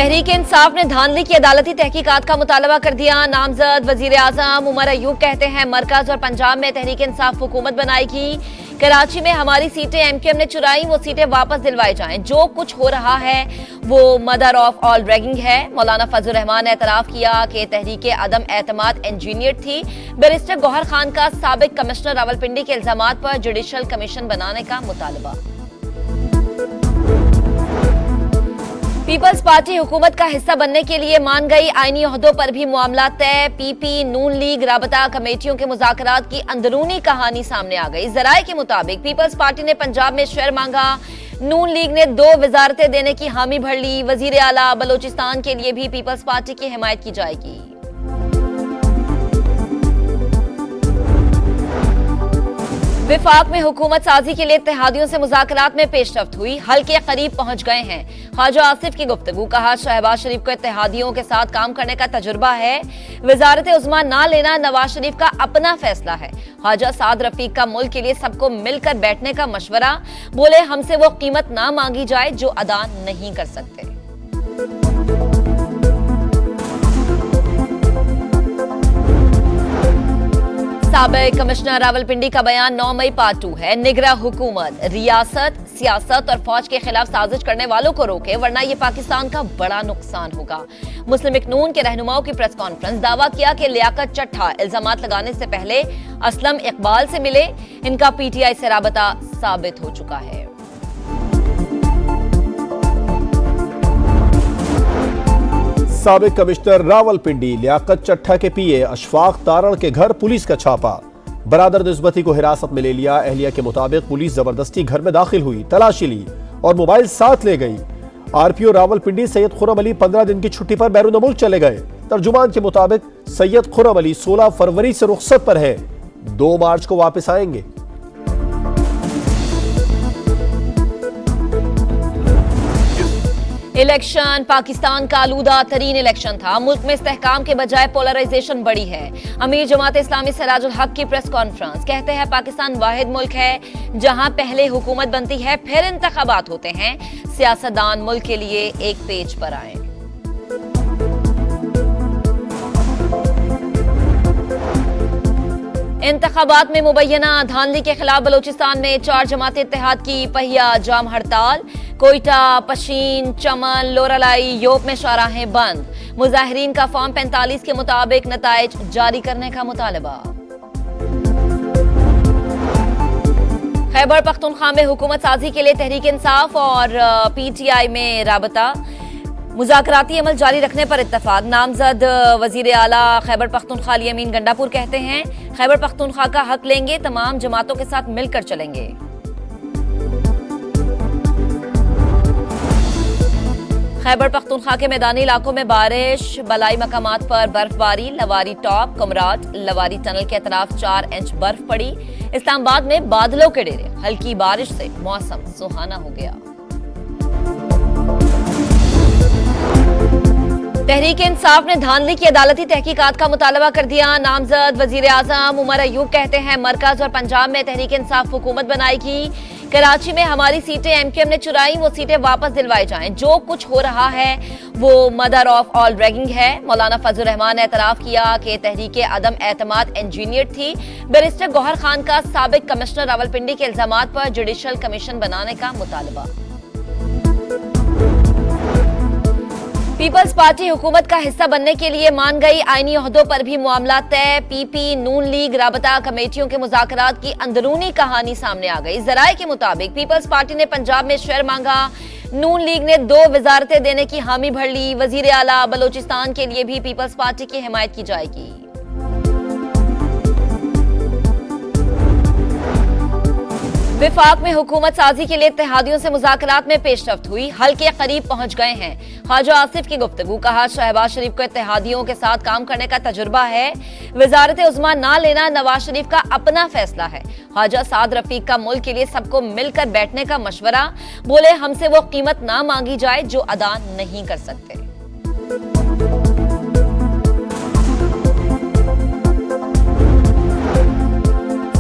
तहरीक इंसाफ ने धांधली की अदालती तहकीकात का मुतालबा कर दिया। नामजद वजीर आजम उमर अयूब कहते हैं मरकज और पंजाब में तहरीक इंसाफ हुकूमत बनाएगी। कराची में हमारी सीटें एमक्यूएम ने चुराई, वो सीटें वापस दिलवाई जाएं। जो कुछ हो रहा है वो मदर ऑफ ऑल रैगिंग है। मौलाना फजल रहमान ने एतराफ किया कि तहरीक अदम एतमाद इंजीनियर थी। बैरिस्टर गौहर खान का साबिक कमिश्नर रावलपिंडी के इल्जामात पर जुडिशल कमीशन बनाने का मुतालबा। पीपल्स पार्टी हुकूमत का हिस्सा बनने के लिए मान गई। आईनी ओहदों पर भी मामला तय। पीपी नून लीग राबता कमेटियों के मुज़ाकरात की अंदरूनी कहानी सामने आ गई। जराये के मुताबिक पीपल्स पार्टी ने पंजाब में शेयर मांगा। नून लीग ने 2 वजारतें देने की हामी भर ली। वजीर आला बलोचिस्तान के लिए भी पीपल्स पार्टी की हिमायत की जाएगी। विफाक में हुकूमत साजी के लिए इत्तेहादियों से मुज़ाकरात में पेशरफ्त हुई। हल के करीब पहुंच गए हैं। ख्वाजा आसिफ की गुफ्तगू। कहा शहबाज शरीफ को इत्तेहादियों के साथ काम करने का तजुर्बा है। वजारत उज़्मा ना लेना नवाज शरीफ का अपना फैसला है। ख्वाजा साद रफीक का मुल्क के लिए सबको मिलकर बैठने का मशवरा। बोले हमसे वो कीमत ना मांगी जाए जो अदा नहीं कर सकते। साबिक कमिश्नर रावलपिंडी का बयान 9 मई पार्ट 2 है। निगरां हुकूमत रियासत, सियासत और फौज के खिलाफ साजिश करने वालों को रोके वरना ये पाकिस्तान का बड़ा नुकसान होगा। मुस्लिम लीग नून के रहनुमाओं की प्रेस कॉन्फ्रेंस। दावा किया कि लियाकत चट्ठा इल्जामात लगाने से पहले असलम इकबाल से मिले। इनका पीटीआई से राबता साबित हो चुका है। साबिक कमिश्नर रावलपिंडी लियाकत चट्ठा के पीए अशफाक तारड़ के घर पुलिस का छापा। बरादर निस्बती को हिरासत में ले लिया। एहलिया के मुताबिक पुलिस जबरदस्ती घर में दाखिल हुई, तलाशी ली और मोबाइल साथ ले गई। आरपीओ रावलपिंडी सैयद खुर्रम अली 15 दिन की छुट्टी पर बैरून मुल्क चले गए। तर्जुमान के मुताबिक सैयद खुर्रम अली 16 फरवरी से रुखसत पर है, 2 मार्च को वापस आएंगे। इलेक्शन पाकिस्तान का आलूदा तरीन इलेक्शन था। मुल्क में इस्तेहकाम के बजाय पोलराइजेशन बढ़ी है। अमीर जमात इस्लामी सिराजुल हक की प्रेस कॉन्फ्रेंस। कहते हैं पाकिस्तान वाहिद मुल्क है जहां पहले हुकूमत बनती है फिर इंतखाबात होते हैं। सियासतदान मुल्क के लिए एक पेज पर आए। इंतखाबात में मुबैना धांधली के खिलाफ बलोचिस्तान में 4 जमात इत्तेहाद की पहिया जाम हड़ताल। कोयटा, पशीन, चमन, लोरालाई, योप में शाहराहें बंद। मुजाहिरीन का फॉर्म 45 के मुताबिक नताइज जारी करने का मुतालबा। खैबर पख्तूनख्वा में हुकूमत साजी के लिए तहरीक इंसाफ और पीटीआई में राबता। मुज़ाकराती अमल जारी रखने पर इत्तफाक। नामजद वजीर आला खैबर पख्तूनख्वा अली अमीन गंडापुर कहते हैं खैबर पख्तूनख्वा का हक लेंगे, तमाम जमातों के साथ मिलकर चलेंगे। खैबर पख्तूनख्वा के मैदानी इलाकों में बारिश, बलाई मकामात पर बर्फबारी। लवारी टॉप, कुमराट, लवारी टनल के अतराफ 4 इंच बर्फ पड़ी। इस्लामाबाद में बादलों के डेरे। हल्की बारिश से मौसम सुहाना हो गया। तहरीक इंसाफ ने धांधली की अदालती तहकीकात का मुतालबा कर दिया। नामजद वजीर आजम उमर अयूब कहते हैं मरकज और पंजाब में तहरीक इंसाफ हुकूमत बनाएगी। कराची में हमारी सीटें एमक्यूएम ने चुराई, वो सीटें वापस दिलवाई जाएं। जो कुछ हो रहा है वो मदर ऑफ ऑल रैगिंग है। मौलाना फजल रहमान ने एतराफ किया कि तहरीक अदम एतमाद इंजीनियर थी। बैरिस्टर गौहर खान का साबिक कमिश्नर रावलपिंडी के इल्जामात पर जुडिशल कमीशन बनाने का मुतालबा। पीपल्स पार्टी हुकूमत का हिस्सा बनने के लिए मान गई। आईनी ओहदों पर भी मामला तय। पीपी नून लीग राबता कमेटियों के मुज़ाकरात की अंदरूनी कहानी सामने आ गई। जराये के मुताबिक पीपल्स पार्टी ने पंजाब में शेयर मांगा। नून लीग ने 2 वजारतें देने की हामी भर ली। वजीर आला बलोचिस्तान के लिए भी पीपल्स पार्टी की हिमायत की जाएगी। विफाक में हुकूमत साजी के लिए इत्तेहादियों से मुज़ाकरात में पेशरफ्त हुई। हल के करीब पहुंच गए हैं। ख्वाजा आसिफ की गुफ्तगू। कहा शहबाज शरीफ को इत्तेहादियों के साथ काम करने का तजुर्बा है। वजारत उज़्मा ना लेना नवाज शरीफ का अपना फैसला है। ख्वाजा साद रफीक का मुल्क के लिए सबको मिलकर बैठने का मशवरा। बोले हमसे वो कीमत ना मांगी जाए जो अदा नहीं कर सकते।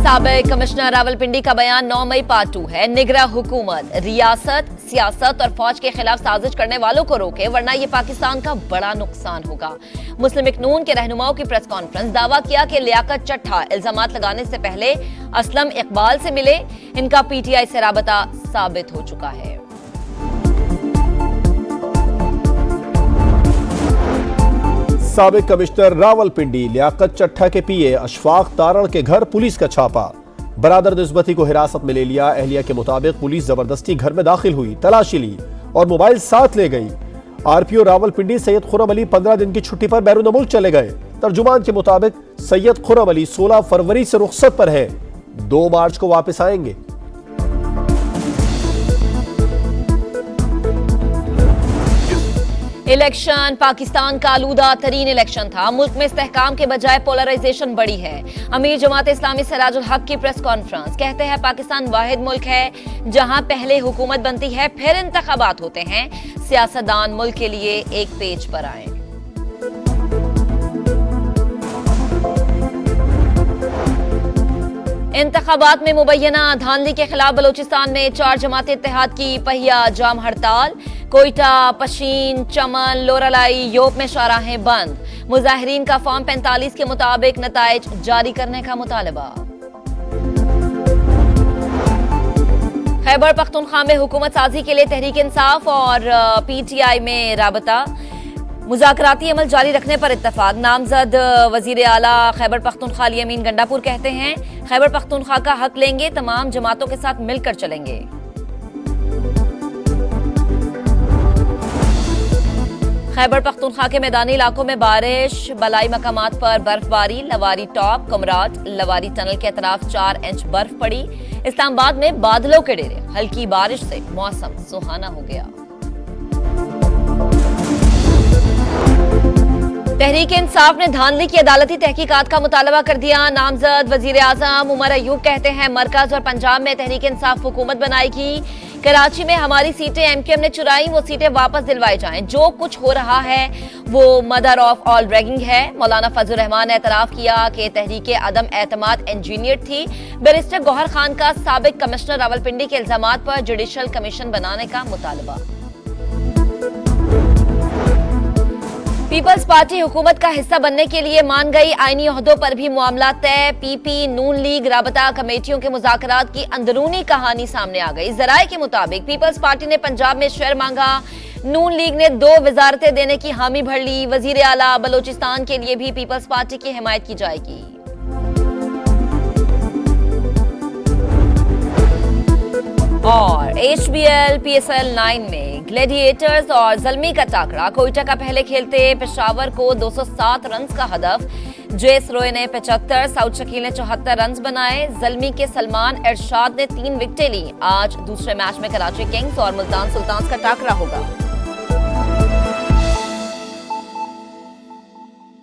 साबिक कमिश्नर रावलपिंडी का बयान 9 मई पार्ट 2 है। निगरां हुकूमत रियासत, सियासत और फौज के खिलाफ साजिश करने वालों को रोके, वरना ये पाकिस्तान का बड़ा नुकसान होगा। मुस्लिम लीग नून के रहनुमाओं की प्रेस कॉन्फ्रेंस, दावा किया कि लियाकत चट्ठा इल्जामात लगाने से पहले असलम इकबाल से मिले, इनका पीटीआई से राबता साबित हो चुका है। साबिक कमिश्नर रावलपिंडी लियाकत चट्ठा के पीए अशफाक तारड़ के घर पुलिस का छापा, बरादर निस्बती को हिरासत में ले लिया। एहलिया के मुताबिक पुलिस जबरदस्ती घर में दाखिल हुई, तलाशी ली और मोबाइल साथ ले गई। आरपीओ रावलपिंडी सैयद खुर्रम अली 15 दिन की छुट्टी पर बैरून मुल्क चले गए। तर्जुमान के मुताबिक सैयद खुर्रम अली 16 फरवरी से रुखसत पर है, 2 मार्च को वापस आएंगे। इलेक्शन पाकिस्तान का आलूदा तरीन इलेक्शन था। मुल्क में इस्तेहकाम के बजाय पोलराइजेशन बढ़ी है। अमीर जमात इस्लामी सिराजुल हक की प्रेस कॉन्फ्रेंस, कहते हैं पाकिस्तान वाहिद मुल्क है जहां पहले हुकूमत बनती है फिर इंतखाबात होते हैं। सियासतदान मुल्क के लिए एक पेज पर आए। इंतखाबात में मुबैना धांधली के खिलाफ बलूचिस्तान में 4 जमात इत्तेहाद की पहिया जाम हड़ताल। कोयटा, पशीन, चमन, लोरालाई, योप में शाहराहें बंद। मुजाहिरीन का फॉर्म 45 के मुताबिक नताइज जारी करने का मुतालबा। खैबर पख्तूनख्वा में हुकूमत साजी के लिए तहरीक इंसाफ और पीटीआई में राबता। मुज़ाकराती अमल जारी रखने पर इत्तफाक। नामजद वजीर आला खैबर पख्तूनख्वा अली अमीन गंडापुर कहते हैं, खैबर पख्तूनख्वा का हक लेंगे, तमाम जमातों के साथ मिलकर चलेंगे। खैबर पख्तूनख्वा के मैदानी इलाकों में बारिश, बलाई मकामात पर बर्फबारी। लवारी टॉप, कुमराट, लवारी टनल के अतराफ 4 इंच बर्फ पड़ी। इस्लामाबाद में बादलों के डेरे, हल्की बारिश से मौसम सुहाना हो गया। तहरीक इंसाफ ने धांधली की अदालती तहकीकात का मुतालबा कर दिया। नामजद वजीर आजम उमर अयूब कहते हैं, मरकज और पंजाब में तहरीक इंसाफ हुकूमत बनाएगी। कराची में हमारी सीटें एमकेएम ने चुराई, वो सीटें वापस दिलवाई जाएं। जो कुछ हो रहा है वो मदर ऑफ ऑल रैगिंग है। मौलाना फजल रहमान ने एतराफ किया कि तहरीक अदम एतमाद इंजीनियर थी। बैरिस्टर गौहर खान का साबिक कमिश्नर रावलपिंडी के इल्जामात पर जुडिशल कमीशन बनाने का मुतालबा। पीपल्स पार्टी हुकूमत का हिस्सा बनने के लिए मान गई। आईनी ओहदों पर भी मामला तय। पीपी, नून लीग, राबता कमेटियों के मुज़ाकरात की अंदरूनी कहानी सामने आ गई। जराये के मुताबिक पीपल्स पार्टी ने पंजाब में शेयर मांगा। नून लीग ने 2 वजारतें देने की हामी भर ली। वजीर आला बलोचिस्तान के लिए भी पीपल्स पार्टी की हिमायत की जाएगी। और HBL PSL 9 में ग्लैडिएटर्स और ज़ल्मी का टाकरा। कोयटा का पहले खेलते पेशावर को 207 रन का हदफ। जेस रोय ने 75, साउथ शकील ने 74 रन बनाए। ज़ल्मी के सलमान इरशाद ने 3 विकेटें ली। आज दूसरे मैच में कराची किंग्स और मुल्तान सुल्तान्स का टाकरा होगा।